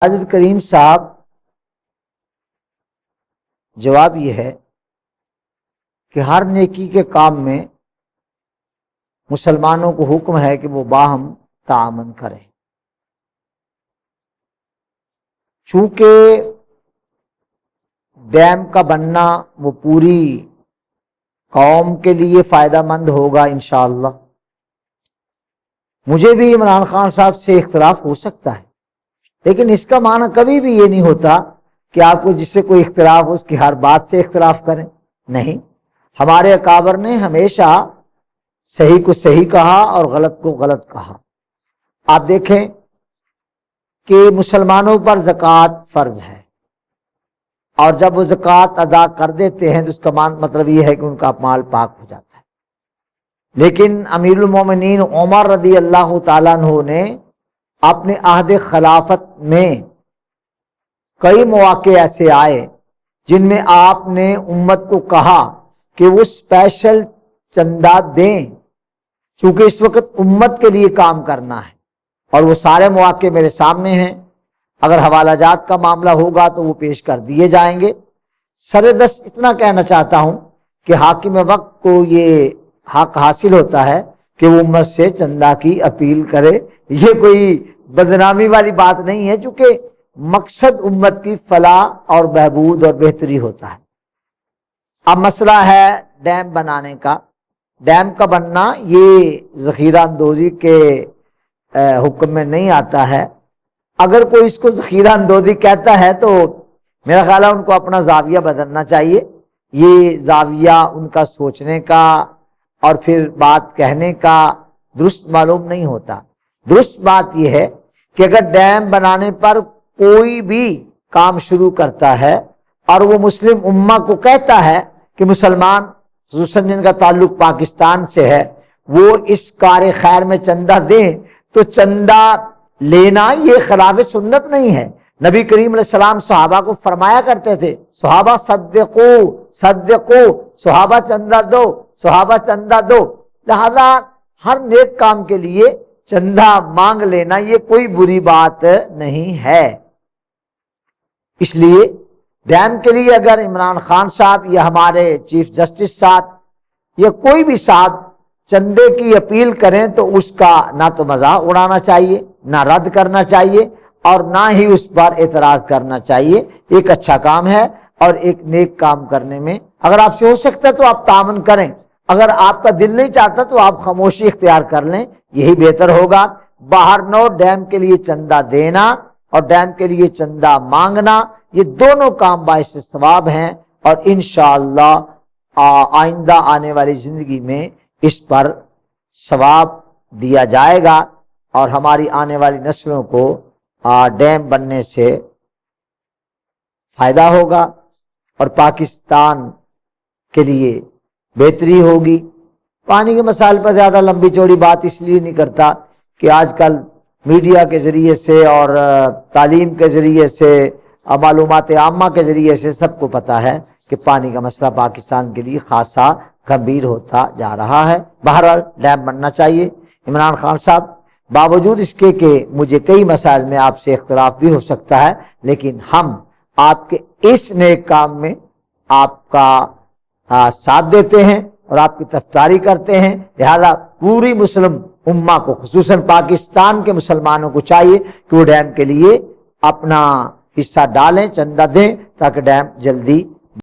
ماجد کریم صاحب جواب یہ ہے کہ ہر نیکی کے کام میں مسلمانوں کو حکم ہے کہ وہ باہم تعاون کریں، چونکہ ڈیم کا بننا وہ پوری قوم کے لیے فائدہ مند ہوگا انشاءاللہ۔ مجھے بھی عمران خان صاحب سے اختلاف ہو سکتا ہے، لیکن اس کا معنی کبھی بھی یہ نہیں ہوتا کہ آپ کو جس سے کوئی اختلاف ہو اس کی ہر بات سے اختلاف کریں، نہیں۔ ہمارے اکابر نے ہمیشہ صحیح کو صحیح کہا اور غلط کو غلط کہا۔ آپ دیکھیں کہ مسلمانوں پر زکوٰۃ فرض ہے، اور جب وہ زکوٰۃ ادا کر دیتے ہیں تو اس کا مطلب یہ ہے کہ ان کا مال پاک ہو جاتا ہے۔ لیکن امیر المومنین عمر رضی اللہ تعالیٰ عنہ نے اپنے عہد خلافت میں کئی مواقع ایسے آئے جن میں آپ نے امت کو کہا کہ وہ اسپیشل چندہ دیں، چونکہ اس وقت امت کے لیے کام کرنا ہے، اور وہ سارے مواقع میرے سامنے ہیں۔ اگر حوالہ جات کا معاملہ ہوگا تو وہ پیش کر دیے جائیں گے۔ سر دست اتنا کہنا چاہتا ہوں کہ حاکم وقت کو یہ حق حاصل ہوتا ہے کہ وہ امت سے چندہ کی اپیل کرے۔ یہ کوئی بدنامی والی بات نہیں ہے، چونکہ مقصد امت کی فلاح اور بہبود اور بہتری ہوتا ہے۔ اب مسئلہ ہے ڈیم بنانے کا۔ ڈیم کا بننا یہ ذخیرہ اندوزی کے حکم میں نہیں آتا ہے۔ اگر کوئی اس کو ذخیرہ اندوزی کہتا ہے تو میرا خیال ہے ان کو اپنا زاویہ بدلنا چاہیے۔ یہ زاویہ ان کا سوچنے کا اور پھر بات کہنے کا درست معلوم نہیں ہوتا۔ درست بات یہ ہے کہ اگر ڈیم بنانے پر کوئی بھی کام شروع کرتا ہے اور وہ مسلم امہ کو کہتا ہے کہ مسلمان خصوصاً جن کا تعلق پاکستان سے ہے وہ اس کار خیر میں چندہ دیں، تو چندہ لینا یہ خلاف سنت نہیں ہے۔ نبی کریم علیہ السلام صحابہ کو فرمایا کرتے تھے، صحابہ صدقو صدقو، صحابہ چندہ دو، صحابہ چندہ دو۔ لہذا ہر نیک کام کے لیے چندہ مانگ لینا یہ کوئی بری بات نہیں ہے۔ اس لیے ڈیم کے لیے اگر عمران خان صاحب یا ہمارے چیف جسٹس صاحب یا کوئی بھی صاحب چندے کی اپیل کریں تو اس کا نہ تو مذاق اڑانا چاہیے، نہ رد کرنا چاہیے، اور نہ ہی اس پر اعتراض کرنا چاہیے۔ ایک اچھا کام ہے، اور ایک نیک کام کرنے میں اگر آپ سے ہو سکتا ہے تو آپ تعاون کریں، اگر آپ کا دل نہیں چاہتا تو آپ خاموشی اختیار کر لیں، یہی بہتر ہوگا۔ باہر نو ڈیم کے لیے چندہ دینا اور ڈیم کے لیے چندہ مانگنا، یہ دونوں کام باعث ثواب ہیں، اور انشاءاللہ آئندہ آنے والی زندگی میں اس پر ثواب دیا جائے گا، اور ہماری آنے والی نسلوں کو ڈیم بننے سے فائدہ ہوگا، اور پاکستان کے لیے بہتری ہوگی۔ پانی کے مسائل پر زیادہ لمبی چوڑی بات اس لیے نہیں کرتا کہ آج کل میڈیا کے ذریعے سے اور تعلیم کے ذریعے سے، معلومات عامہ کے ذریعے سے سب کو پتا ہے کہ پانی کا مسئلہ پاکستان کے لیے خاصا گمبھیر ہوتا جا رہا ہے۔ بہرحال ڈیم بننا چاہیے۔ عمران خان صاحب، باوجود اس کے کہ مجھے کئی مسائل میں آپ سے اختلاف بھی ہو سکتا ہے، لیکن ہم آپ کے اس نیک کام میں آپ کا ساتھ دیتے ہیں اور آپ کی طرفداری کرتے ہیں۔ لہذا پوری مسلم امہ کو، خصوصاً پاکستان کے مسلمانوں کو چاہیے کہ وہ ڈیم کے لیے اپنا حصہ ڈالیں، چندہ دیں، تاکہ ڈیم جلدی